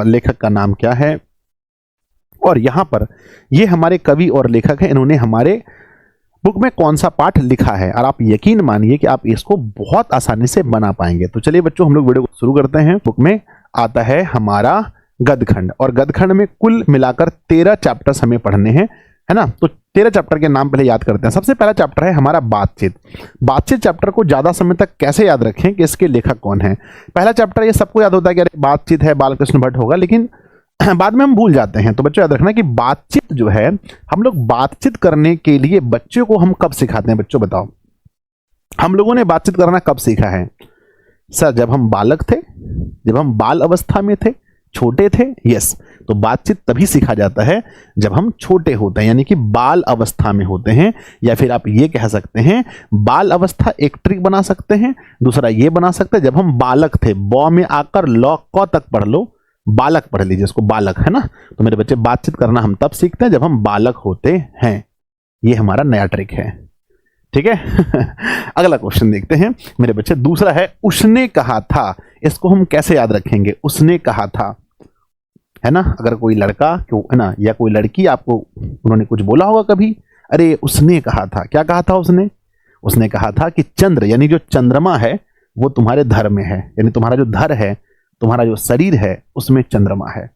लेखक का नाम क्या है, और यहाँ पर ये हमारे कवि और लेखक हैं, इन्होंने हमारे बुक में कौन सा पाठ लिखा है। और आप यकीन मानिए कि आप इसको बहुत आसानी से बना पाएंगे। तो चलिए बच्चों, हम लोग वीडियो को शुरू करते हैं। बुक में आता है हमारा गदखंड, और गदखंड में कुल मिलाकर 13 चैप्टर्स हमें पढ़ने हैं, है ना। तो 13 चैप्टर के नाम पहले याद करते हैं। सबसे पहला चैप्टर है हमारा बातचीत। बातचीत चैप्टर को ज्यादा समय तक कैसे याद रखें कि इसके लेखक कौन है। पहला चैप्टर ये सबको याद होता है कि अरे बातचीत है, बालकृष्ण भट्ट होगा, लेकिन बाद में हम भूल जाते हैं। तो बच्चों याद रखना कि बातचीत जो है, हम लोग बातचीत करने के लिए बच्चों को हम कब सिखाते हैं। बच्चों बताओ, हम लोगों ने बातचीत करना कब सीखा है? सर जब हम बालक थे, जब हम बाल अवस्था में थे, छोटे थे। यस, तो बातचीत तभी सीखा जाता है जब हम छोटे होते हैं, यानी कि बाल अवस्था में होते हैं। या फिर आप ये कह सकते हैं, बाल अवस्था एक ट्रिक बना सकते हैं, दूसरा ये बना सकते हैं जब हम बालक थे। बॉ में आकर लॉ क तक पढ़ लो, बालक पढ़ लीजिए इसको, बालक, है ना। तो मेरे बच्चे, बातचीत करना हम तब सीखते हैं जब हम बालक होते हैं। ये हमारा नया ट्रिक है, ठीक है। अगला क्वेश्चन देखते हैं मेरे बच्चे। दूसरा है उसने कहा था। इसको हम कैसे याद रखेंगे? उसने कहा था, है ना। अगर कोई लड़का क्यों, है ना, या कोई लड़की, आपको उन्होंने कुछ बोला होगा कभी, अरे उसने कहा था। क्या कहा था उसने? उसने कहा था कि चंद्र, यानी जो चंद्रमा है वो तुम्हारे धर में है, यानी तुम्हारा जो धर है, तुम्हारा जो शरीर है उसमें चंद्रमा है।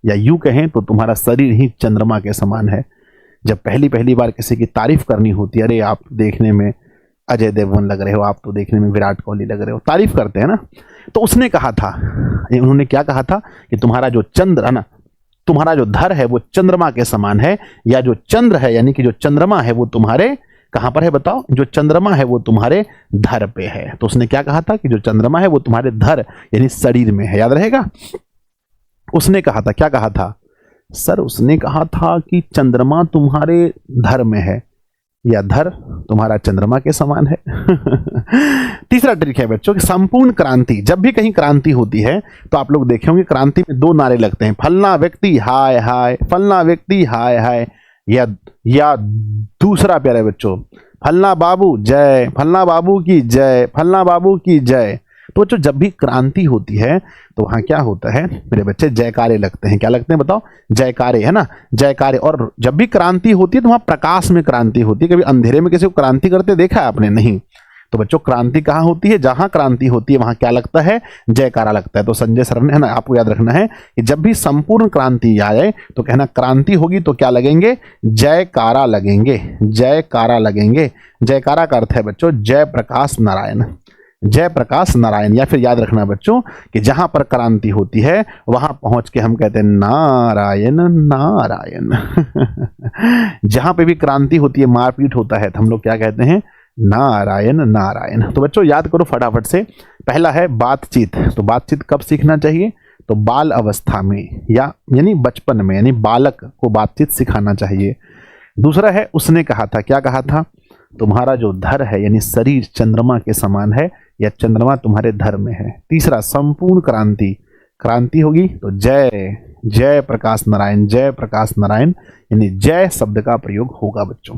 या यूं कहें तो तुम्हारा शरीर ही चंद्रमा के समान है। जब पहली बार किसी की तारीफ करनी होती है, अरे आप देखने में अजय देवगन लग रहे हो, आप तो देखने में विराट कोहली लग रहे हो, तारीफ करते हैं ना। तो उसने कहा था, उन्होंने क्या कहा था कि तुम्हारा जो चंद्र है ना, तुम्हारा जो धर है वो चंद्रमा के समान है। या जो चंद्र है, यानी कि जो चंद्रमा है वो तुम्हारे कहां पर है बताओ? जो चंद्रमा है वो तुम्हारे धर पे है। तो उसने क्या कहा था कि जो चंद्रमा है वो तुम्हारे धर यानी शरीर में है। याद रहेगा। उसने कहा था, क्या कहा था? सर उसने कहा था कि चंद्रमा तुम्हारे धर में है, या धर तुम्हारा चंद्रमा के समान है। तीसरा ट्रिक है बच्चों कि संपूर्ण क्रांति। जब भी कहीं क्रांति होती है तो आप लोग देखे होंगे क्रांति में 2 नारे लगते हैं, फलना व्यक्ति हाय हाय, फलना व्यक्ति हाय हाय, या दूसरा प्यारे बच्चों, फलना बाबू जय, फलना बाबू की जय, फलना बाबू की जय। तो बच्चों जब भी क्रांति होती है तो वहां क्या होता है मेरे बच्चे? जयकारे लगते हैं। क्या लगते हैं बताओ? जयकारे, है ना, जयकारे। और जब भी क्रांति होती है तो वहां प्रकाश में क्रांति होती है। कभी अंधेरे में किसी को क्रांति करते देखा है आपने? नहीं। तो बच्चों क्रांति कहाँ होती है? जहां क्रांति होती है वहां क्या लगता है? जयकारा लगता है। तो संजय सर ने, है ना, आपको याद रखना है कि जब भी संपूर्ण क्रांति आए तो कहना क्रांति होगी तो क्या लगेंगे? जयकारा लगेंगे, जयकारा लगेंगे। जयकारा का अर्थ है बच्चों जय प्रकाश नारायण, जय प्रकाश नारायण। या फिर याद रखना बच्चों कि जहां पर क्रांति होती है वहां पहुंच के हम कहते हैं नारायण नारायण। जहां पे भी क्रांति होती है, मारपीट होता है, तो हम लोग क्या कहते हैं? नारायण नारायण। तो बच्चों याद करो फटाफट से। पहला है बातचीत। तो बातचीत कब सीखना चाहिए? तो बाल अवस्था में, या यानी बचपन में, यानी बालक को बातचीत सिखाना चाहिए। दूसरा है उसने कहा था। क्या कहा था? तुम्हारा जो धर है यानी शरीर चंद्रमा के समान है, या चंद्रमा तुम्हारे धर में है। तीसरा संपूर्ण क्रांति, क्रांति होगी तो जय, जय प्रकाश नारायण, जय प्रकाश नारायण, यानी जय शब्द का प्रयोग होगा बच्चों।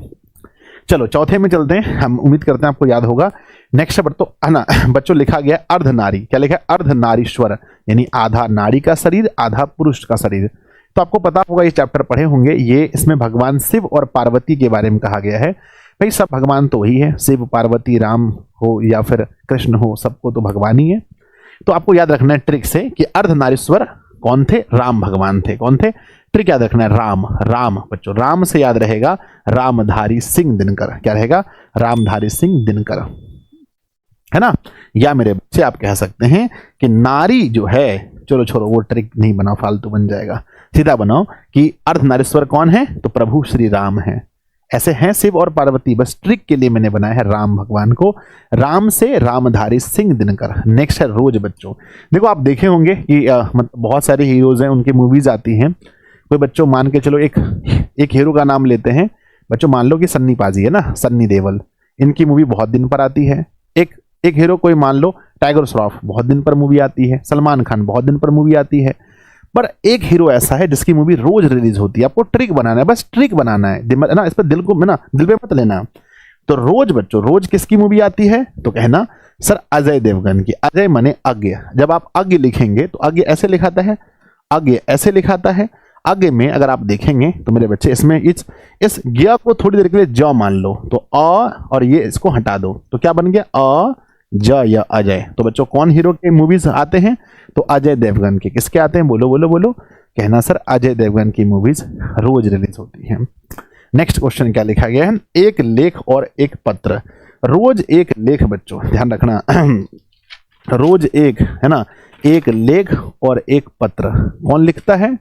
चलो चौथे में चलते हैं। हम उम्मीद करते हैं आपको याद होगा। नेक्स्ट शब्द तो है ना बच्चों लिखा गया अर्धनारी। क्या लिखा है? अर्धनारीश्वर, यानी आधा नारी का शरीर, आधा पुरुष का शरीर। तो आपको पता होगा, ये चैप्टर पढ़े होंगे। ये इसमें भगवान शिव और पार्वती के बारे में कहा गया है। भाई सब भगवान तो वही है, शिव पार्वती राम हो या फिर कृष्ण हो, सबको तो भगवान ही है। तो आपको याद रखना है ट्रिक से कि अर्धनारीश्वर कौन थे? राम भगवान थे। कौन थे? ट्रिक याद रखना है, राम। राम बच्चों, राम से याद रहेगा रामधारी सिंह दिनकर। क्या रहेगा? रामधारी सिंह दिनकर, है ना। या मेरे बच्चे आप कह सकते हैं कि नारी जो है, चलो छोड़ो वो ट्रिक नहीं बनाओ, फालतू बन जाएगा। सीधा बनाओ कि अर्धनारीश्वर कौन है? तो प्रभु श्री राम है। ऐसे हैं शिव और पार्वती, बस ट्रिक के लिए मैंने बनाया है राम भगवान को। राम से रामधारी सिंह दिनकर। नेक्स्ट है रोज बच्चों। देखो आप देखे होंगे कि मतलब बहुत सारे हीरोज हैं, उनकी मूवीज आती हैं। कोई बच्चों मान के चलो एक हीरो का नाम लेते हैं बच्चों, मान लो कि सन्नी पाजी है ना, सन्नी देओल, इनकी मूवी बहुत दिन पर आती है। एक हीरो कोई मान लो टाइगर श्रॉफ, बहुत दिन पर मूवी आती है। सलमान खान, बहुत दिन पर मूवी आती है। पर एक हीरो ऐसा है जिसकी मूवी रोज रिलीज होती है। आपको ट्रिक बनाना है, बस ट्रिक बनाना है ना, इस पर दिल को ना, दिल पे मत लेना। तो रोज बच्चों, रोज किसकी मूवी आती है? तो कहना सर अजय देवगन की। अजय माने अज्ञ। जब आप अज्ञ लिखेंगे तो अज्ञ ऐसे लिखाता है आगे ऐसे लिखाता है। आगे में अगर आप देखेंगे तो मेरे बच्चे इसमें इस गिया को थोड़ी देर के लिए ज मान लो, तो अ और ये इसको हटा दो तो क्या बन गया अ ज या अजय। तो बच्चों कौन हीरो के मूवीज आते हैं? तो अजय देवगन के। किसके आते हैं? बोलो बोलो बोलो। कहना सर अजय देवगन की मूवीज रोज रिलीज होती हैं। नेक्स्ट क्वेश्चन क्या लिखा गया है? एक लेख और एक पत्र। रोज एक लेख बच्चों ध्यान रखना रोज एक है ना, एक लेख और एक पत्र। कौन लिखता है?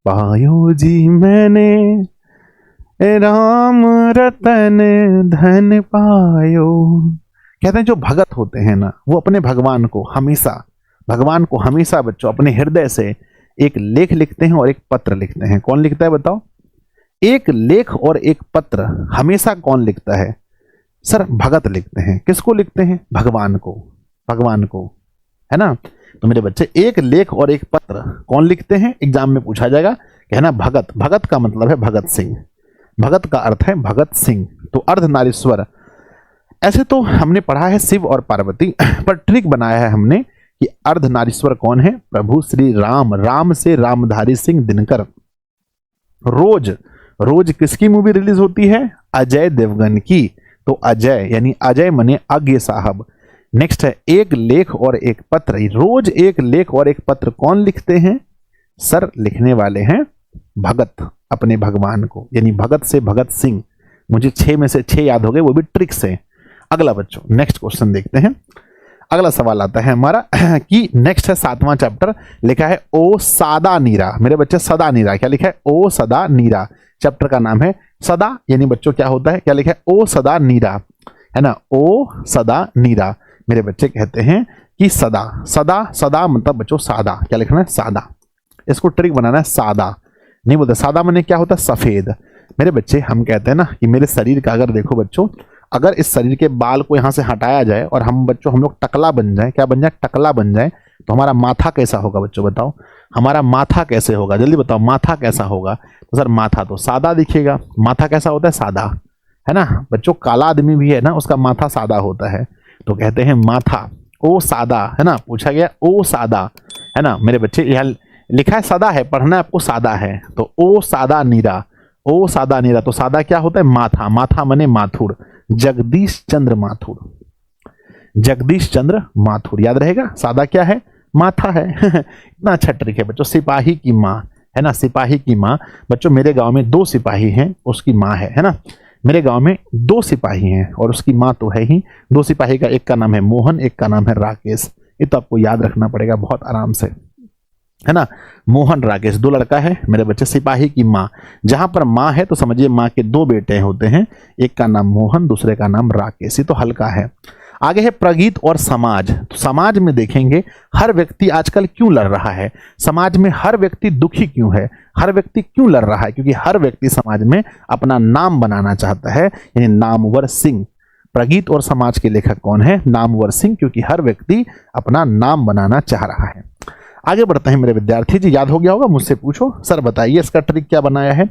पायो जी मैंने राम रतन धन पायो। कहते हैं जो भगत होते हैं ना वो अपने भगवान को हमेशा बच्चों अपने हृदय से एक लेख लिखते हैं और एक पत्र लिखते हैं। कौन लिखता है बताओ? एक लेख और एक पत्र हमेशा कौन लिखता है? सर भगत लिखते हैं। किसको लिखते हैं? भगवान को है ना। तो मेरे बच्चे एक लेख और एक पत्र कौन लिखते हैं? एग्जाम में पूछा जाएगा। कहना भगत। भगत का मतलब है भगत सिंह। भगत का अर्थ है भगत सिंह। तो अर्धनारीश्वर। ऐसे तो हमने पढ़ा है शिव और पार्वती, पर ट्रिक बनाया है हमने कि अर्धनारीश्वर कौन है? प्रभु श्री राम। राम से रामधारी सिंह दिनकर। रोज किसकी मूवी रिलीज होती है? अजय देवगन की। तो अजय यानी अजय मने अज्ञ साहब। नेक्स्ट है एक लेख और एक पत्र। रोज एक लेख और एक पत्र कौन लिखते हैं? सर लिखने वाले हैं भगत अपने भगवान को, यानी भगत से भगत सिंह। मुझे 6 में से 6 याद हो गए, वो भी ट्रिक से। अगला बच्चों नेक्स्ट क्वेश्चन देखते हैं। अगला सवाल आता है हमारा कि नेक्स्ट है 7वां चैप्टर। लिखा है ओ सादा नीरा। मेरे बच्चे सदा नीरा। क्या लिखा है? ओ सदा नीरा। चैप्टर का नाम है सदा, यानी बच्चों क्या होता है? क्या लिखा है? ओ सदा नीरा है ना। ओ सदा नीरा। मेरे बच्चे कहते हैं कि सदा मतलब बच्चों सादा। क्या लिखना है? सादा। इसको ट्रिक बनाना है सादा। नहीं बोलते सादा माने क्या होता है? सफेद। मेरे बच्चे हम कहते हैं ना कि मेरे शरीर का अगर देखो बच्चों, अगर इस शरीर के बाल को यहाँ से हटाया जाए और हम लोग टकला बन जाए, क्या बन जाए? टकला बन जाए, तो हमारा माथा कैसा होगा बच्चों? बताओ हमारा माथा कैसे होगा? जल्दी बताओ माथा कैसा होगा? तो सर माथा तो सादा दिखेगा। माथा कैसा होता है? सादा है ना बच्चों। काला आदमी भी है ना, उसका माथा सादा होता है। तो कहते हैं माथा ओ सादा है ना। पूछा गया ओ सादा है ना। मेरे बच्चे यह लिखा है सदा है, पढ़ना आपको सादा है। तो ओ सादा नीरा। ओ सादा नीरा। तो सादा क्या होता है? माथा। माथा मने माथुर। जगदीश चंद्र माथुर। जगदीश चंद्र माथुर याद रहेगा। सादा क्या है? माथा है। इतना अच्छा ट्रिक है बच्चों। सिपाही की माँ है ना। सिपाही की माँ। बच्चों मेरे गांव में 2 सिपाही हैं, उसकी माँ है ना। मेरे गांव में 2 सिपाही हैं और उसकी माँ तो है ही। 2 सिपाही का एक का नाम है मोहन, एक का नाम है राकेश। ये तो आपको याद रखना पड़ेगा बहुत आराम से है ना। मोहन राकेश 2 लड़का है मेरे बच्चे। सिपाही की माँ, जहां पर माँ है तो समझिए माँ के 2 बेटे होते हैं, एक का नाम मोहन, दूसरे का नाम राकेश। ये तो हल्का है। आगे है प्रगीत और समाज। तो समाज में देखेंगे हर व्यक्ति आजकल क्यों लड़ रहा है? समाज में हर व्यक्ति दुखी क्यों है? हर व्यक्ति क्यों लड़ रहा है? क्योंकि हर व्यक्ति समाज में अपना नाम बनाना चाहता है, यानी नामवर सिंह। प्रगीत और समाज के लेखक कौन है? नामवर सिंह। क्योंकि हर व्यक्ति अपना नाम बनाना चाह रहा है। आगे बढ़ते हैं मेरे विद्यार्थी जी। याद हो गया होगा, मुझसे पूछो सर बताइए इसका ट्रिक क्या बनाया है।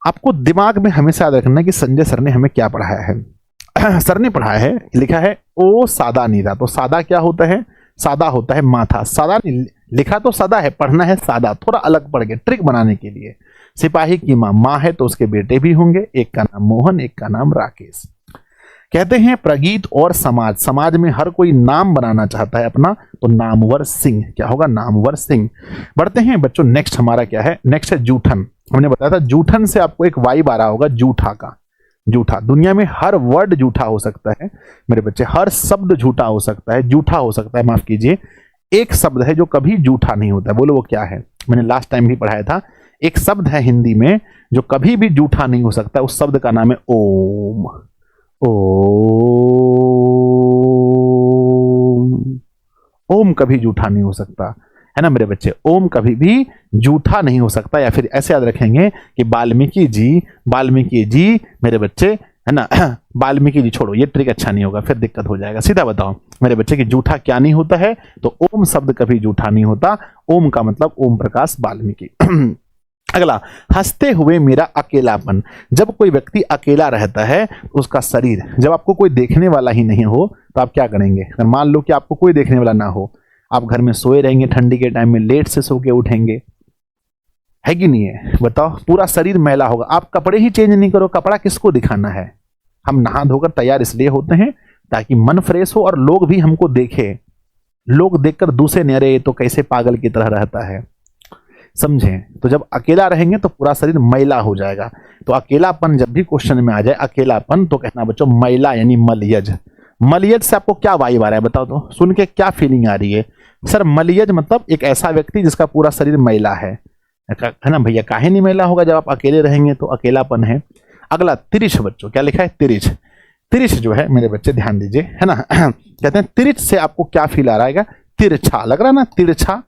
आपको दिमाग में हमेशा याद रखना कि संजय सर ने हमें क्या पढ़ाया है। सर ने पढ़ाया है, लिखा है ओ सादा नीरा। तो सादा क्या होता है? सादा होता है माथा। सादा लिखा तो सादा है, पढ़ना है सादा। थोड़ा अलग पढ़ के ट्रिक बनाने के लिए। सिपाही की माँ है तो उसके बेटे भी होंगे, एक का नाम मोहन, एक का नाम राकेश। कहते हैं प्रगीत और समाज। समाज में हर कोई नाम बनाना चाहता है अपना, तो नामवर सिंह। क्या होगा? नामवर सिंह। बढ़ते हैं बच्चों नेक्स्ट हमारा क्या है? नेक्स्ट है जूठन। हमने बताया था जूठन से आपको एक वाइब आ रहा होगा जूठा का। जूठा। दुनिया में हर वर्ड जूठा हो सकता है मेरे बच्चे। हर शब्द झूठा हो सकता है, जूठा हो सकता है, माफ कीजिए। एक शब्द है जो कभी जूठा नहीं होता। बोलो वो क्या है? मैंने लास्ट टाइम भी पढ़ाया था। एक शब्द है हिंदी में जो कभी भी जूठा नहीं हो सकता। उस शब्द का नाम है ओम। ओम कभी जूठा नहीं हो सकता है ना मेरे बच्चे। ओम कभी भी जूठा नहीं हो सकता। या फिर ऐसे याद रखेंगे कि वाल्मीकि जी मेरे बच्चे है ना। वाल्मीकि जी छोड़ो, ये ट्रिक अच्छा नहीं होगा, फिर दिक्कत हो जाएगा। सीधा बताओ मेरे बच्चे कि जूठा क्या नहीं होता है? तो ओम शब्द कभी जूठा नहीं होता। ओम का मतलब ओम प्रकाश वाल्मीकि। अगला, हंसते हुए मेरा अकेलापन। जब कोई व्यक्ति अकेला रहता है उसका शरीर, जब आपको कोई देखने वाला ही नहीं हो तो आप क्या करेंगे? अगर मान लो कि आपको कोई देखने वाला ना हो, आप घर में सोए रहेंगे, ठंडी के टाइम में लेट से सो के उठेंगे, है कि नहीं है? बताओ, पूरा शरीर मैला होगा। आप कपड़े ही चेंज नहीं करो, कपड़ा किसको दिखाना है? हम नहा धोकर तैयार इसलिए होते हैं ताकि मन फ्रेश हो और लोग भी हमको देखें। लोग देखकर दूसरे नहीं, अरे तो कैसे पागल की तरह रहता है, समझें? तो जब अकेला रहेंगे तो पूरा शरीर मैला हो जाएगा। तो अकेलापन जब भी क्वेश्चन में आ जाए अकेलापन, तो कहना बच्चों मैला यानी मलयज। मलयज से आपको क्या वाइब आ रहा है बताओ तो, सुन के क्या फीलिंग आ रही है? सर मलयज मतलब एक ऐसा व्यक्ति जिसका पूरा शरीर मैला है ना भैया? काहे नहीं मैला होगा जब आप अकेले रहेंगे, तो अकेलापन है। अगला तिरिछ बच्चों, क्या लिखा है? तिरिछ। तिरिछ जो है मेरे बच्चे ध्यान दीजिए, है ना, कहते हैं तिरिछ से आपको क्या फील आ रहा है? तिरछा लग रहा है ना, तिरछा,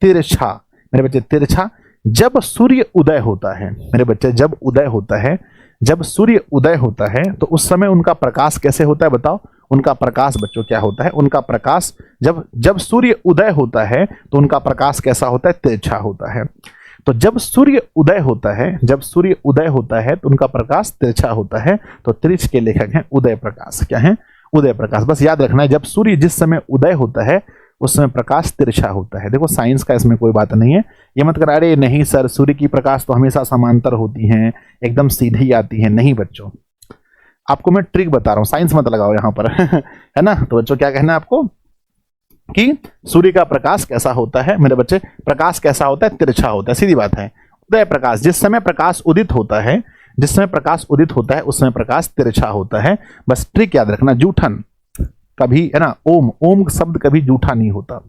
तिरछा मेरे बच्चे, तिरछा। जब सूर्य उदय होता है मेरे बच्चे, जब उदय होता है, जब सूर्य उदय होता है तो उस समय उनका प्रकाश कैसे होता है बताओ? उनका प्रकाश बच्चों क्या होता है? उनका प्रकाश जब सूर्य उदय होता है तो उनका प्रकाश कैसा होता है? तिरछा होता है। तो जब सूर्य उदय होता है, जब सूर्य उदय होता है तो उनका प्रकाश तिरछा होता है। तो तिरछ के लेखक हैं उदय प्रकाश। क्या है? उदय प्रकाश। बस याद रखना है, जब सूर्य जिस समय उदय होता है उस समय प्रकाश तिरछा होता है। देखो साइंस का इसमें कोई बात नहीं है, ये मत कर अरे नहीं सर सूर्य की प्रकाश तो हमेशा समांतर होती हैं, एकदम सीधी आती है। नहीं बच्चों, आपको मैं ट्रिक बता रहा हूं, साइंस मत लगाओ यहां पर है ना? तो बच्चों क्या कहना है आपको कि सूर्य का प्रकाश कैसा होता है मेरे बच्चे? प्रकाश कैसा होता है? तिरछा होता है, सीधी बात है। उदय प्रकाश, जिस समय प्रकाश उदित होता है, जिस समय प्रकाश उदित होता है उस समय प्रकाश तिरछा होता है। बस ट्रिक याद रखना, जूठन कभी, है ना, ओम, ओम शब्द कभी जूठा नहीं होता।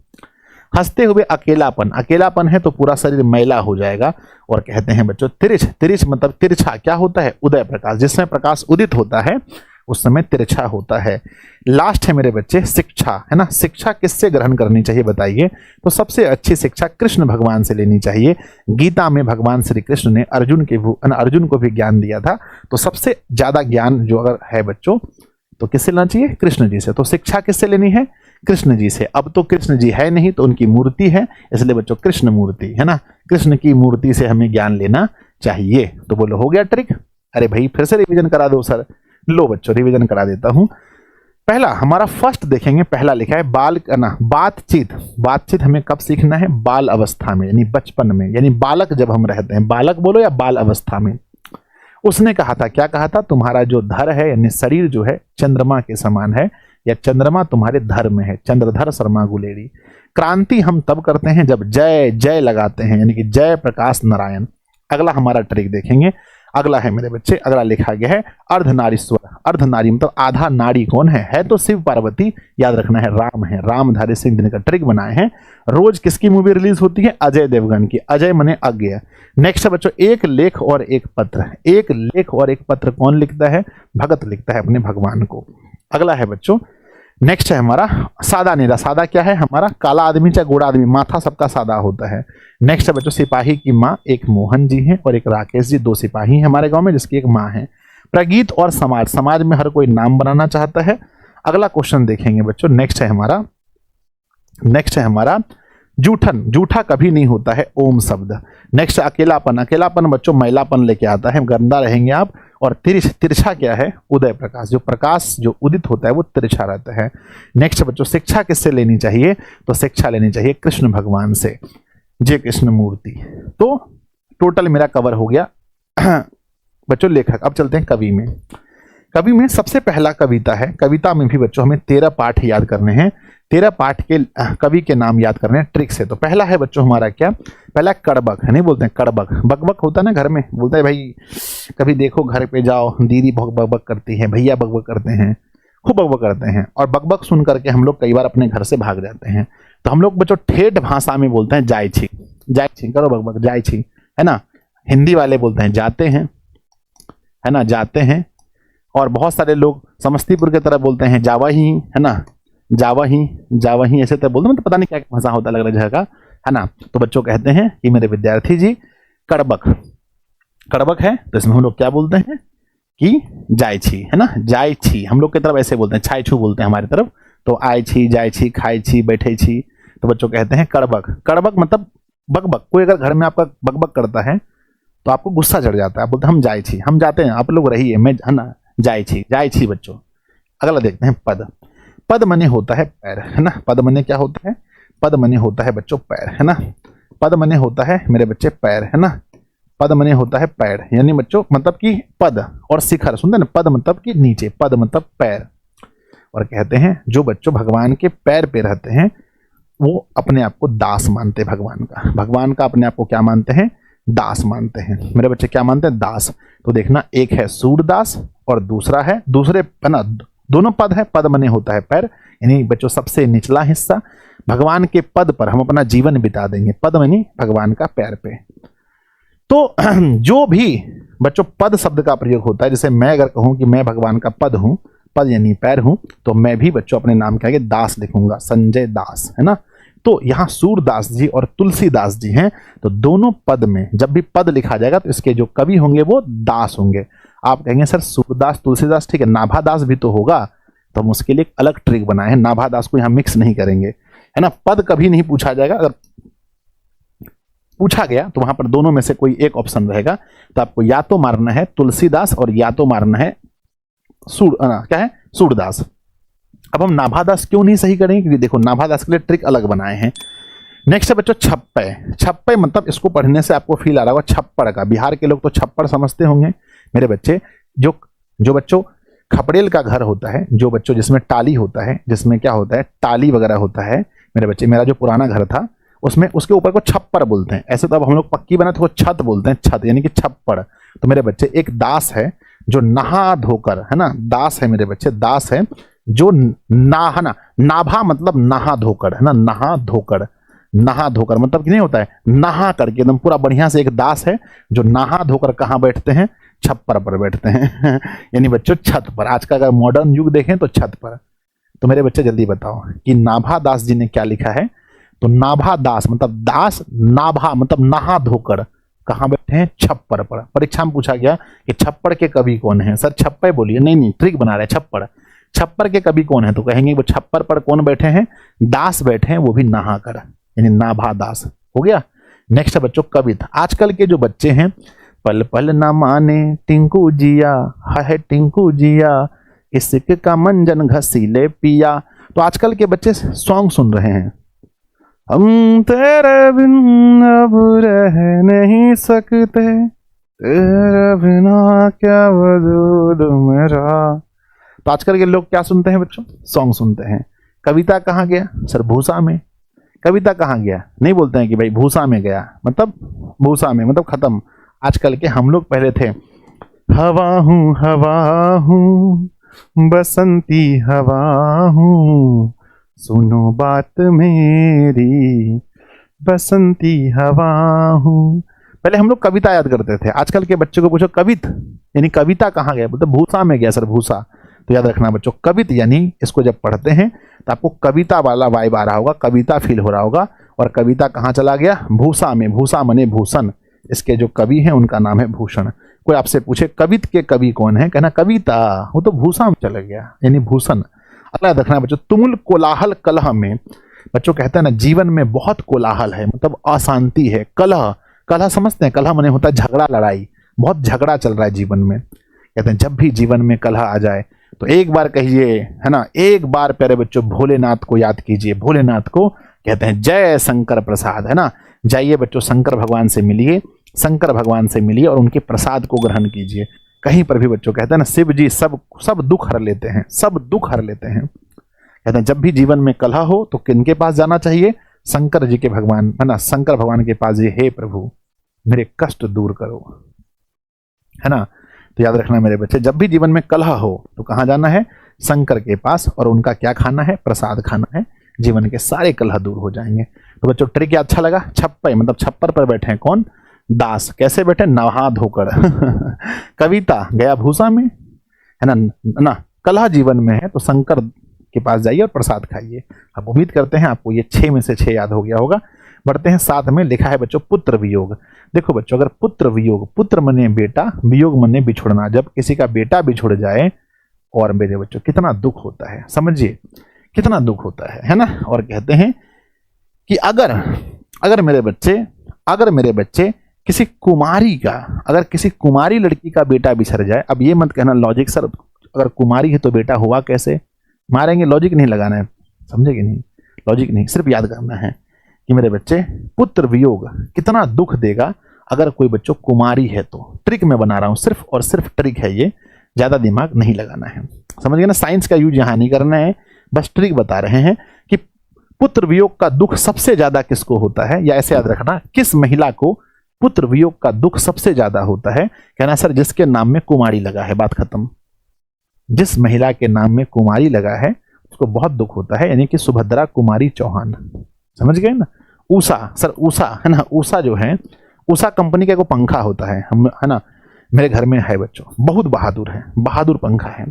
हंसते हुए अकेलापन, अकेलापन है तो पूरा शरीर मैला हो जाएगा। और कहते हैं बच्चों तिरछ, तिरछ मतलब तिरछा क्या होता है? उदय प्रकाश, जिस समय प्रकाश उदित होता है उस समय तिरछा होता है। लास्ट है मेरे बच्चे शिक्षा, है ना। शिक्षा किससे ग्रहण करनी चाहिए बताइए? तो सबसे अच्छी शिक्षा कृष्ण भगवान से लेनी चाहिए। गीता में भगवान श्री कृष्ण ने अर्जुन को भी ज्ञान दिया था। तो सबसे ज्यादा ज्ञान जो अगर है बच्चों तो किससे लेना चाहिए? कृष्ण जी से। तो शिक्षा किससे लेनी है? कृष्ण जी से। अब तो कृष्ण जी है नहीं तो उनकी मूर्ति है, इसलिए बच्चों कृष्ण मूर्ति, है ना, कृष्ण की मूर्ति से हमें ज्ञान लेना चाहिए। तो बोलो हो गया ट्रिक? अरे भाई फिर से रिवीजन करा दो सर। लो बच्चों रिवीजन करा देता हूं। पहला हमारा फर्स्ट देखेंगे, पहला लिखा है बाल ना बातचीत। बातचीत हमें कब सीखना है? बाल अवस्था में, यानी बचपन में, यानी बालक जब हम रहते हैं। बालक बोलो या बाल अवस्था में। उसने कहा था, क्या कहा था? तुम्हारा जो धर है यानी शरीर जो है चंद्रमा के समान है, या चंद्रमा तुम्हारे धर में है। चंद्रधर शर्मा गुलेरी। क्रांति हम तब करते हैं जब जय जय लगाते हैं, यानी कि जय प्रकाश नारायण। अगला हमारा ट्रिक देखेंगे। अगला है मेरे बच्चे, अगला लिखा गया है अर्धनारीश्वर। अर्धनारी मतलब आधा नारी कौन है तो शिव पार्वती। याद रखना है राम है, रामधारी सिंह दिनकर ट्रिक बनाए हैं। रोज किसकी मूवी रिलीज होती है? अजय देवगन की। अजय मने अज्ञेय। नेक्स्ट है बच्चों एक लेख और एक पत्र। एक लेख और एक पत्र कौन लिखता है? भगत लिखता है अपने भगवान को। अगला है बच्चों नेक्स्ट है हमारा सादा नीला। सादा क्या है हमारा? काला आदमी चाहे गोरा आदमी, माथा सबका सादा होता है। नेक्स्ट है बच्चों सिपाही की माँ। एक मोहन जी हैं और एक राकेश जी, दो सिपाही हैं हमारे गांव में जिसकी एक माँ है। प्रगीत और समाज, समाज में हर कोई नाम बनाना चाहता है। अगला क्वेश्चन देखेंगे बच्चों। नेक्स्ट है हमारा जूठन। जूठा कभी नहीं होता है ओम शब्द। नेक्स्ट अकेलापन। अकेलापन बच्चों मैलापन लेके आता है, गंदा रहेंगे आप। और तिरछा क्या है? उदय प्रकाश। जो प्रकाश जो उदित होता है वो तिरछा रहता है। नेक्स्ट बच्चों शिक्षा किससे लेनी चाहिए? तो शिक्षा लेनी चाहिए कृष्ण भगवान से, जय कृष्ण मूर्ति। तो टोटल मेरा कवर हो गया बच्चों लेखक। अब चलते हैं कवि में। कवि में सबसे पहला कविता है। कविता में भी बच्चों हमें 13 पाठ याद करने हैं। 13 पाठ के कवि के नाम याद करने हैं ट्रिक से। तो पहला है बच्चों हमारा क्या? पहला कड़बक है, नहीं बोलते हैं कड़बक। बकबक होता है ना घर में, बोलते हैं भाई कभी देखो घर पे जाओ दीदी बकबक करती है, भैया बकबक करते हैं, खूब बकबक करते हैं। और बकबक सुन करके हम लोग कई बार अपने घर से भाग जाते हैं। तो हम लोग बच्चों ठेठ भाषा में बोलते हैं जाय छी। जाय छी करो बकबक, जाय छी, है ना। हिंदी वाले बोलते हैं जाते हैं, है ना, जाते हैं। और बहुत सारे लोग समस्तीपुर की तरफ बोलते हैं जावा ही, है ना, जावा ही ऐसे तो बोलते हैं। तो पता नहीं क्या भाषा होता है अलग अलग जगह का, है ना। तो बच्चों कहते हैं कि मेरे विद्यार्थी जी कड़बक है। तो इसमें हम लोग क्या बोलते हैं कि जाय छी, है ना, जाय छी। हम लोग की तरफ ऐसे बोलते हैं, छाई छू बोलते हैं हमारी तरफ। तो आय छी, जाय छी, खाई छी, बैठे छी। तो बच्चों कहते हैं कड़बक। कड़बक मतलब बकबक। कोई अगर घर में आपका बकबक करता है तो आपको गुस्सा चढ़ जाता है, आप बोलते हैं हम जाय छी, हम जाते हैं, आप लोग रहिए, मैं, है ना, जाय छी बच्चों। अगला देखते हैं पद। पद मने होता है पैर, है ना। पद मने क्या होता है? पद मने होता है बच्चों पैर, है ना। पद मने होता है मेरे बच्चे पैर, है ना। पद मने होता है पैर, यानी बच्चों मतलब कि पद और शिखर, सुनते ना, पद मतलब कि नीचे, पद मतलब पैर। और कहते हैं जो बच्चों भगवान के पैर पे रहते हैं वो अपने आप को दास मानते हैं भगवान का। भगवान का अपने आप को क्या मानते हैं? दास मानते हैं। मेरे बच्चे क्या मानते हैं? दास। तो देखना, एक है सूरदास और दूसरा है, दूसरे है ना, दोनों पद है। पद मने होता है पैर, यानी बच्चों सबसे निचला हिस्सा। भगवान के पद पर हम अपना जीवन बिता देंगे। पद मनी भगवान का पैर पे। तो जो भी बच्चों पद शब्द का प्रयोग होता है, जैसे मैं अगर कहूं कि मैं भगवान का पद हूं, पद यानी पैर हूं, तो मैं भी बच्चों अपने नाम के आगे दास लिखूंगा, संजय दास, है ना। तो यहाँ सूरदास जी और तुलसीदास जी हैं, तो दोनों पद में जब भी पद लिखा जाएगा तो इसके जो कवि होंगे वो दास होंगे। आप कहेंगे सर सूरदास तुलसीदास ठीक है, नाभादास भी तो होगा, तो हम उसके लिए एक अलग ट्रिक बनाए हैं। नाभादास को यहाँ मिक्स नहीं करेंगे, है ना। पद कभी नहीं पूछा जाएगा, अगर पूछा गया तो वहां पर दोनों में से कोई एक ऑप्शन रहेगा। तो आपको या तो मारना है तुलसीदास और या तो मारना है क्या है, सूरदास। अब हम नाभादास क्यों नहीं सही करेंगे, क्योंकि देखो नाभादास के लिए ट्रिक अलग बनाए हैं। नेक्स्ट है बच्चों छप्पय। छप्पय मतलब इसको पढ़ने से आपको फील आ रहा होगा छप्पड़ का। बिहार के लोग तो छप्पड़ समझते होंगे मेरे बच्चे। जो बच्चों खपड़ेल का घर होता है, जो बच्चों जिसमें टाली होता है, जिसमें क्या होता है, टाली वगैरह होता है मेरे बच्चे। मेरा जो पुराना घर था उसमें उसके ऊपर को छप्पर बोलते हैं। ऐसे तो अब हम लोग पक्की बना तो छत बोलते हैं, छत यानी कि छप्पड़। तो मेरे बच्चे एक दास है जो नहा धोकर, है ना, दास है मेरे बच्चे, दास है जो है ना, नाभा मतलब नहा धोकर, है ना, नहा धोकर। नहा धोकर मतलब कि नहीं होता है नहा करके एकदम पूरा बढ़िया से, एक दास है जो नहा धोकर कहाँ बैठते हैं, छप्पर पर बैठते हैं यानी बच्चों छत पर। आज का अगर मॉडर्न युग देखें तो छत पर। तो मेरे बच्चे जल्दी बताओ कि नाभा दास जी ने क्या लिखा है। तो नाभा दास मतलब दास, नाभा मतलब नहा धोकर कहाँ बैठे हैं, छप्पर पर। परीक्षा में पूछा गया कि छप्पर के कवि कौन है, सर छप्पर बोलिए, नहीं ट्रिक बना रहे, छप्पर। छप्पर के कवि कौन है, तो कहेंगे वो छप्पर पर कौन बैठे हैं, दास बैठे हैं, वो भी नहा कर, यानी नाभा दास हो गया। नेक्स्ट है बच्चों कवित। आजकल के जो बच्चे हैं, पल पल ना माने टिंकू जिया, है टिंकू जिया, इश्क का मंजन घसीले पिया। तो आजकल के बच्चे सॉन्ग सुन रहे हैं, हम तेरे बिन अब रह नहीं सकते, तेरे बिना क्या वजूद मेरा। तो आजकल के लोग क्या सुनते हैं बच्चों, सॉन्ग सुनते हैं। कविता कहाँ गया, सर भूसा में। कविता कहाँ गया, नहीं बोलते हैं कि भाई भूसा में गया, मतलब भूसा में मतलब खत्म। आजकल के हम लोग पहले थे, हवा हूँ बसंती हवा हूँ, सुनो बात मेरी बसंती हवा हूँ। पहले हम लोग कविता याद करते थे। आजकल के बच्चों को पूछो कवित यानी कविता कहाँ गया, बोलते भूसा में गया, सर भूसा। तो याद रखना बच्चों, कवित यानी इसको जब पढ़ते हैं तो आपको कविता वाला वाइब आ रहा होगा, कविता फील हो रहा होगा। और कविता कहाँ चला गया, भूसा में। भूसा मने भूषण, इसके जो कवि हैं उनका नाम है भूषण। कोई आपसे पूछे कवित के कवि कौन है, कहना कविता, वो तो भूसा में चला गया यानी भूषण। अगला याद रखना बच्चों, तुमुल कोलाहल कलह में। बच्चों कहते हैं ना जीवन में बहुत कोलाहल है, मतलब अशांति है। कलह, कलह समझते हैं, कलह मने होता है झगड़ा, लड़ाई, बहुत झगड़ा चल रहा है जीवन में। कहते हैं जब भी जीवन में कलह आ जाए तो एक बार कहिए, है ना, एक बार प्यारे बच्चों भोलेनाथ को याद कीजिए। भोलेनाथ को कहते हैं जय शंकर प्रसाद, है ना। जाइए बच्चों शंकर भगवान से मिलिए, शंकर भगवान से मिलिए और उनके प्रसाद को ग्रहण कीजिए। कहीं पर भी बच्चों कहते हैं ना शिव जी सब दुख हर लेते हैं, सब दुख हर लेते हैं। कहते हैं जब भी जीवन में कलह हो तो किनके पास जाना चाहिए, शंकर जी के भगवान, है ना, शंकर भगवान के पास। हे प्रभु मेरे कष्ट दूर करो, है ना। तो याद रखना मेरे बच्चे, जब भी जीवन में कलह हो तो कहाँ जाना है, शंकर के पास, और उनका क्या खाना है, प्रसाद खाना है। जीवन के सारे कलह दूर हो जाएंगे। तो बच्चों ट्रिक अच्छा लगा। छप्पय मतलब छप्पर पर बैठे हैं कौन, दास। कैसे बैठे, नहा धोकर कविता गया भूसा में, है ना। कलह जीवन में है तो शंकर के पास जाइए और प्रसाद खाइए। अब उम्मीद करते हैं आपको ये 6 में से 6 याद हो गया होगा। बढ़ते हैं 7 में, लिखा है बच्चों पुत्र वियोग। देखो बच्चों, अगर पुत्र वियोग, पुत्र मने बेटा, वियोग मने बिछुड़ना, जब किसी का बेटा बिछुड़ जाए, और मेरे बच्चों कितना दुख होता है, समझिए कितना दुख होता है ना। और कहते हैं कि अगर मेरे बच्चे किसी कुमारी का, अगर किसी कुमारी लड़की का बेटा बिछड़ जाए, अब ये मत कहना लॉजिक सर अगर कुमारी है तो बेटा हुआ कैसे, मारेंगे, लॉजिक नहीं लगाना है, समझे कि नहीं। लॉजिक नहीं, सिर्फ याद करना है कि मेरे बच्चे पुत्र वियोग कितना दुख देगा अगर कोई बच्चों कुमारी है तो। ट्रिक मैं बना रहा हूं, सिर्फ और सिर्फ ट्रिक है ये, ज्यादा दिमाग नहीं लगाना है, समझ गए ना। साइंस का यूज यहां नहीं करना है, बस ट्रिक बता रहे हैं कि पुत्र वियोग का दुख सबसे ज्यादा किसको होता है, या ऐसे याद रखना किस महिला को पुत्र वियोग का दुख सबसे ज्यादा होता है। कहना सर जिसके नाम में कुमारी लगा है, बात खत्म। जिस महिला के नाम में कुमारी लगा है उसको बहुत दुख होता है, यानी कि सुभद्रा कुमारी चौहान, समझ गए ना। उषा, सर उषा है ना, उषा जो है, उषा कंपनी का कोई पंखा होता है, हम है ना, मेरे घर में है बच्चों, बहुत बहादुर है, बहादुर पंखा है।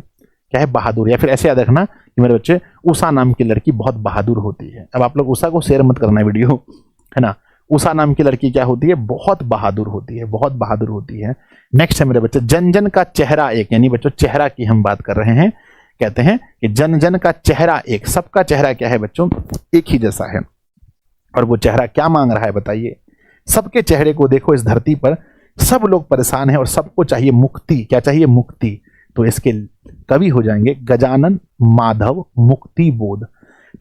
क्या है? बहादुर। या फिर ऐसे याद रखना कि मेरे बच्चे उषा नाम की लड़की बहुत बहादुर होती है। अब आप लोग उषा को शेयर मत करना वीडियो, है ना। उषा नाम की लड़की क्या होती है? बहुत बहादुर होती है, बहुत बहादुर होती है। नेक्स्ट है मेरे बच्चे, जन जन का चेहरा एक, यानी बच्चों चेहरा की हम बात कर रहे हैं। कहते हैं कि जन जन का चेहरा एक, सबका चेहरा क्या है बच्चों? एक ही जैसा है। और वो चेहरा क्या मांग रहा है बताइए? सबके चेहरे को देखो इस धरती पर, सब लोग परेशान हैं और सबको चाहिए मुक्ति। क्या चाहिए? मुक्ति। तो इसके कवि हो जाएंगे गजानन माधव मुक्ति बोध।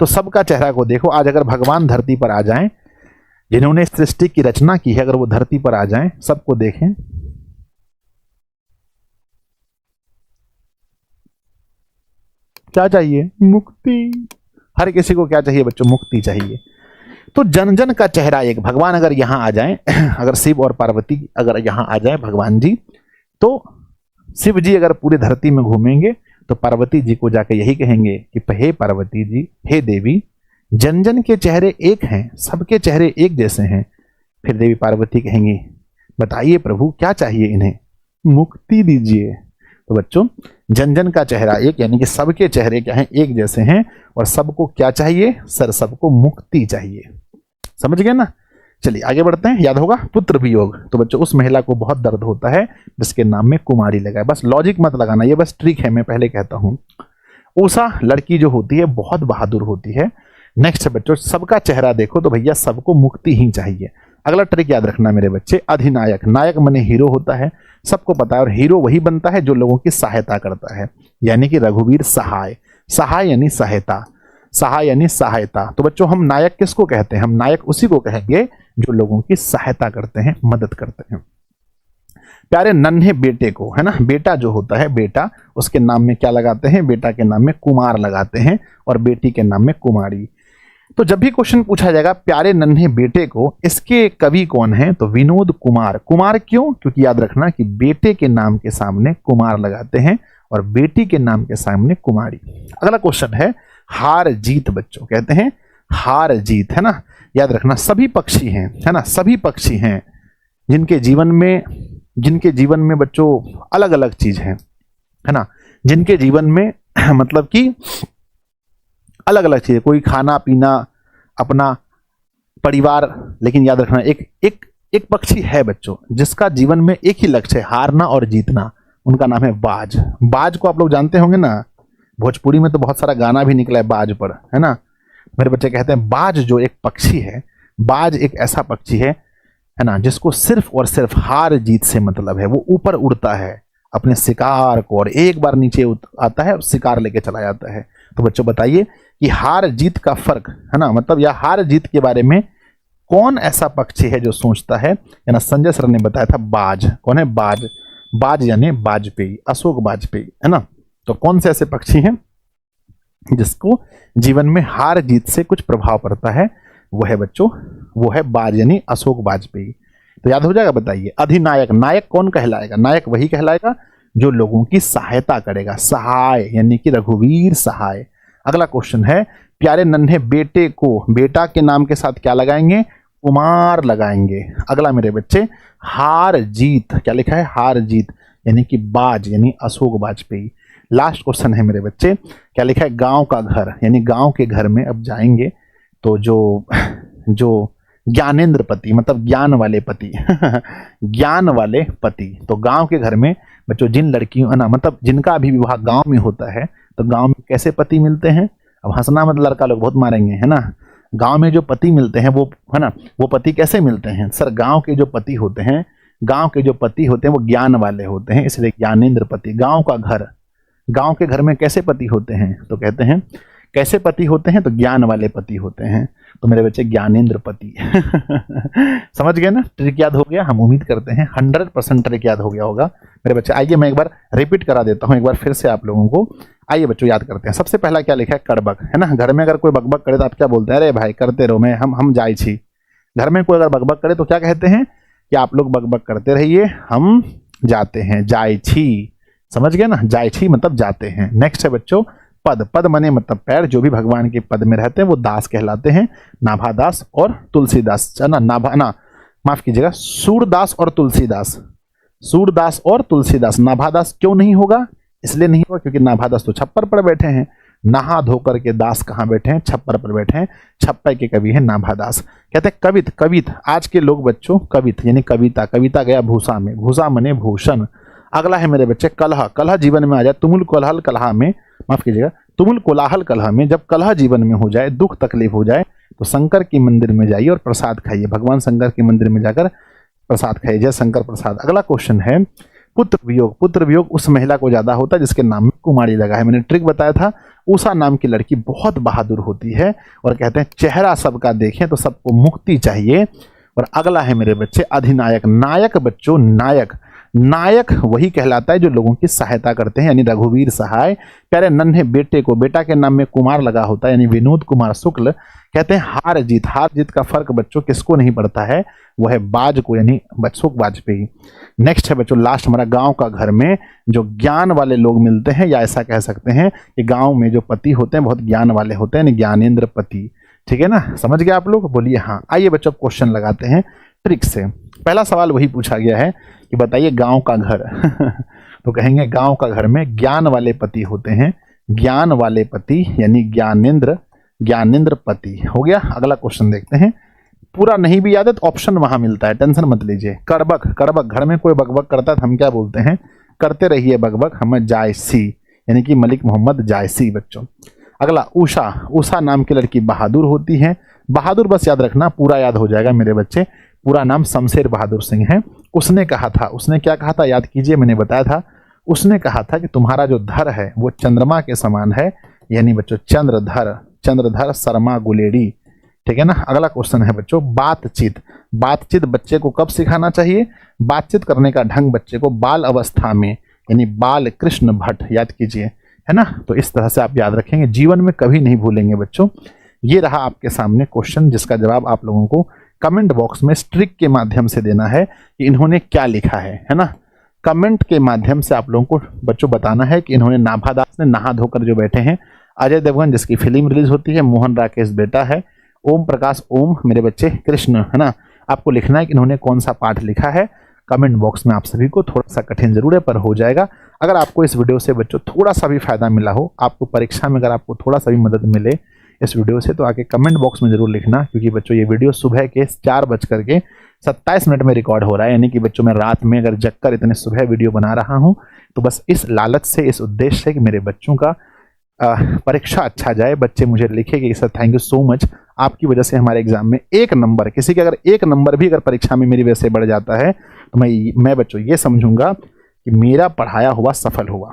तो सबका चेहरा को देखो, आज अगर भगवान धरती पर आ जाएं, जिन्होंने इस सृष्टि की रचना की है, अगर वो धरती पर आ जाएं, सबको देखें, क्या चाहिए? मुक्ति। हर किसी को क्या चाहिए बच्चों? मुक्ति चाहिए। तो जन जन का चेहरा एक, भगवान अगर यहां आ जाएं, अगर शिव और पार्वती अगर यहां आ जाएं भगवान जी, तो शिव जी अगर पूरी धरती में घूमेंगे तो पार्वती जी को जाकर यही कहेंगे कि हे पार्वती जी, हे देवी, जन जन के चेहरे एक हैं, सबके चेहरे एक जैसे हैं। फिर देवी पार्वती कहेंगी बताइए प्रभु क्या चाहिए इन्हें? मुक्ति दीजिए। तो बच्चों जन जन का चेहरा एक, यानी कि सबके चेहरे क्या हैं? एक जैसे हैं। और सबको क्या चाहिए? सर सबको मुक्ति चाहिए। समझ गए ना। चलिए आगे बढ़ते हैं। याद होगा पुत्र वियोग, तो बच्चों उस महिला को बहुत दर्द होता है जिसके नाम में कुमारी लगा है। बस लॉजिक मत लगाना, ये बस ट्रिक है, मैं पहले कहता हूं। उषा लड़की जो होती है बहुत बहादुर होती है। नेक्स्ट है बच्चों, सबका चेहरा देखो तो भैया सबको मुक्ति ही चाहिए। अगला ट्रिक याद रखना मेरे बच्चे, अधिनायक। नायक माने हीरो होता है, सबको पता है। और हीरो वही बनता है जो लोगों की सहायता करता है, यानी कि रघुवीर सहाय। सहाय यानी सहायता, सहाय यानी सहायता। तो बच्चों हम नायक किसको कहते हैं? हम नायक उसी को कहेंगे जो लोगों की सहायता करते हैं, मदद करते हैं। प्यारे नन्हे बेटे को, है ना, बेटा जो होता है, बेटा, उसके नाम में क्या लगाते हैं? बेटा के नाम में कुमार लगाते हैं, और बेटी के नाम में कुमारी। तो जब भी क्वेश्चन पूछा जाएगा प्यारे नन्हे बेटे को, इसके कवि कौन है? तो विनोद कुमार। कुमार क्यों? क्योंकि याद रखना कि बेटे के नाम के सामने कुमार लगाते हैं और बेटी के नाम के सामने कुमारी। अगला क्वेश्चन है हार जीत। बच्चों कहते हैं हार जीत, है ना। याद रखना सभी पक्षी हैं, है ना, सभी पक्षी हैं जिनके जीवन में बच्चों अलग अलग चीज है ना, जिनके जीवन में मतलब कि अलग अलग चीजें, कोई खाना पीना, अपना परिवार। लेकिन याद रखना एक पक्षी है बच्चों जिसका जीवन में एक ही लक्ष्य है, हारना और जीतना। उनका नाम है बाज। बाज को आप लोग जानते होंगे ना, भोजपुरी में तो बहुत सारा गाना भी निकला है बाज पर, है ना। मेरे बच्चे कहते हैं बाज जो एक पक्षी है, बाज एक ऐसा पक्षी है ना, जिसको सिर्फ और सिर्फ हार जीत से मतलब है। वो ऊपर उड़ता है अपने शिकार को, और एक बार नीचे आता है और शिकार लेके चला जाता है। तो बच्चों बताइए कि हार जीत का फर्क, है ना, मतलब या हार जीत के बारे में कौन ऐसा पक्षी है जो सोचता है? ना संजय सर ने बताया था बाज। कौन है? बाज। बाज यानी वाजपेयी, अशोक वाजपेयी, है ना। तो कौन से ऐसे पक्षी हैं जिसको जीवन में हार जीत से कुछ प्रभाव पड़ता है? वो है बच्चों, वो है बाज यानी अशोक वाजपेयी। तो याद हो जाएगा। बताइए अधिनायक, नायक कौन कहलाएगा? नायक वही कहलाएगा जो लोगों की सहायता करेगा, सहाय यानी कि रघुवीर सहाय। अगला क्वेश्चन है प्यारे नन्हे बेटे को, बेटा के नाम के साथ क्या लगाएंगे? कुमार लगाएंगे। अगला मेरे बच्चे हार जीत, क्या लिखा है? हार जीत यानी कि बाज यानी अशोक वाजपेयी। लास्ट क्वेश्चन है मेरे बच्चे, क्या लिखा है? गांव का घर, यानी गांव के घर में अब जाएंगे तो जो ज्ञानेंद्र पति, मतलब ज्ञान वाले पति ज्ञान वाले पति। तो गांव के घर में बच्चों जिन लड़कियों ना, मतलब जिनका अभी विवाह गांव में होता है, तो गांव में कैसे पति मिलते हैं? अब हंसना मत, लड़का लोग बहुत मारेंगे, है ना। गांव में जो पति मिलते हैं वो, है ना, वो पति कैसे मिलते हैं? सर गांव के जो पति होते हैं, गांव के जो पति होते हैं वो ज्ञान वाले होते हैं, इसलिए ज्ञानेंद्र पति। गांव का घर, गांव के घर में कैसे पति होते हैं? तो कहते हैं कैसे पति होते हैं? तो ज्ञान वाले पति होते हैं। तो मेरे बच्चे ज्ञानेंद्र पति समझ गए ना? ट्रिक याद हो गया? हम उम्मीद करते हैं 100% ट्रिक याद हो गया होगा मेरे बच्चे। आइए मैं एक बार रिपीट करा देता हूं, एक बार फिर से आप लोगों को। आइए बच्चों याद करते हैं। सबसे पहला क्या लिखा है? कड़बक, है ना? घर में अगर कोई बकबक करे तो आप क्या बोलते हैं? अरे भाई करते रहो, मैं हम जाए छी। घर में कोई अगर बकबक करे तो क्या कहते हैं? कि आप लोग बकबक करते रहिए, हम जाते हैं, जाए छी। समझ गए ना? जाए छी मतलब जाते हैं। नेक्स्ट है बच्चों पद। पद मने मतलब पैर। जो भी भगवान के पद में रहते हैं वो दास कहलाते हैं। नाभादास और तुलसीदास, माफ कीजिएगा, सूरदास और तुलसीदास। सूरदास और तुलसीदास। नाभादास क्यों नहीं होगा? इसलिए नहीं होगा क्योंकि नाभादास तो छप्पर पर बैठे हैं। नहा धोकर के दास कहाँ बैठे हैं? छप्पर पर बैठे हैं। छप्पर के कवि है नाभादास। कहते हैं कवित। कवित आज के लोग बच्चों कवित यानी कविता। कविता गया भूसा में। भूसा मने भूषण। अगला है मेरे बच्चे कलह। कलह जीवन में आ जाए। तुमुल कोलाहल कलह में, माफ कीजिएगा, तुमुल कोलाहल कलह में। जब कलह जीवन में हो जाए, दुख तकलीफ हो जाए, तो शंकर के मंदिर में जाइए और प्रसाद खाइए। भगवान शंकर के मंदिर में जाकर प्रसाद खाइए। जय शंकर प्रसाद। अगला क्वेश्चन है पुत्र वियोग। पुत्र वियोग उस महिला को ज्यादा होता है जिसके नाम में कुमारी लगा है। मैंने ट्रिक बताया था। उषा नाम की लड़की बहुत बहादुर होती है और कहते हैं चेहरा सबका देखें तो सबको मुक्ति चाहिए। और अगला है मेरे बच्चे अधिनायक। नायक बच्चों, नायक। नायक वही कहलाता है जो लोगों की सहायता करते हैं, यानी रघुवीर सहाय। प्यारे नन्हे बेटे को, बेटा के नाम में कुमार लगा होता है, यानी विनोद कुमार शुक्ल। कहते हैं हार जीत। हार जीत का फर्क बच्चों किसको नहीं पड़ता है? वो है बाज को, यानी बच्चों वाजपेयी। नेक्स्ट है बच्चों लास्ट हमारा गांव का घर में जो ज्ञान वाले लोग मिलते हैं, या ऐसा कह सकते हैं कि गांव में जो पति होते हैं बहुत ज्ञान वाले होते हैं, यानी ज्ञानेंद्र पति। ठीक है ना? समझ गए आप लोग? बोलिए हाँ। आइए बच्चों क्वेश्चन लगाते हैं ट्रिक से। पहला सवाल वही पूछा गया है कि बताइए गांव का घर तो कहेंगे गांव का घर में ज्ञान वाले पति होते हैं। ज्ञान वाले पति यानी ज्ञानेंद्र पति। हो गया। अगला क्वेश्चन देखते हैं। पूरा नहीं भी याद है तो ऑप्शन वहां मिलता है, टेंशन मत लीजिए। कड़बक। कड़बक घर में कोई बकबक करता है तो हम क्या बोलते हैं? करते रहिए बकबक, हम जायसी, यानी कि मलिक मोहम्मद जायसी बच्चों। अगला उषा। उषा नाम की लड़की बहादुर होती है। बहादुर बस याद रखना, पूरा याद हो जाएगा मेरे बच्चे। पूरा नाम शमशेर बहादुर सिंह है। उसने कहा था, उसने क्या कहा था याद कीजिए, मैंने बताया था। उसने कहा था कि तुम्हारा जो धर है वो चंद्रमा के समान है, यानी बच्चों चंद्रधर शर्मा गुलेडी। ठीक है ना? अगला क्वेश्चन है बच्चों बातचीत। बातचीत बच्चे को कब सिखाना चाहिए? बातचीत करने का ढंग बच्चे को बाल अवस्था में, यानी बाल कृष्ण भट्ट याद कीजिए, है ना? तो इस तरह से आप याद रखेंगे, जीवन में कभी नहीं भूलेंगे बच्चों। ये रहा आपके सामने क्वेश्चन जिसका जवाब आप लोगों को कमेंट बॉक्स में स्ट्रिक के माध्यम से देना है कि इन्होंने क्या लिखा है ना? कमेंट के माध्यम से आप लोगों को बच्चों बताना है कि इन्होंने नाभादास ने नहा धोकर जो बैठे हैं, अजय देवगन जिसकी फिल्म रिलीज होती है, मोहन राकेश बेटा है, ओम प्रकाश ओम मेरे बच्चे कृष्ण, है ना? आपको लिखना है कि इन्होंने कौन सा पाठ लिखा है। कमेंट बॉक्स में आप सभी को थोड़ा सा कठिन जरूर है पर हो जाएगा। अगर आपको इस वीडियो से बच्चों थोड़ा सा भी फायदा मिला हो, आपको परीक्षा में अगर आपको थोड़ा सा भी मदद मिले इस वीडियो से, तो आके कमेंट बॉक्स में जरूर लिखना, क्योंकि बच्चों ये वीडियो सुबह के 4:27 में रिकॉर्ड हो रहा है, यानी कि बच्चों मैं रात में अगर जगकर इतने सुबह वीडियो बना रहा हूँ तो बस इस लालच से, इस उद्देश्य से कि मेरे बच्चों का परीक्षा अच्छा जाए। बच्चे मुझे लिखे कि sir thank you so much, आपकी वजह से हमारे एग्जाम में 1 नंबर, किसी के अगर 1 नंबर भी अगर परीक्षा में मेरी वजह से बढ़ जाता है तो मैं बच्चों ये समझूंगा कि मेरा पढ़ाया हुआ सफल हुआ।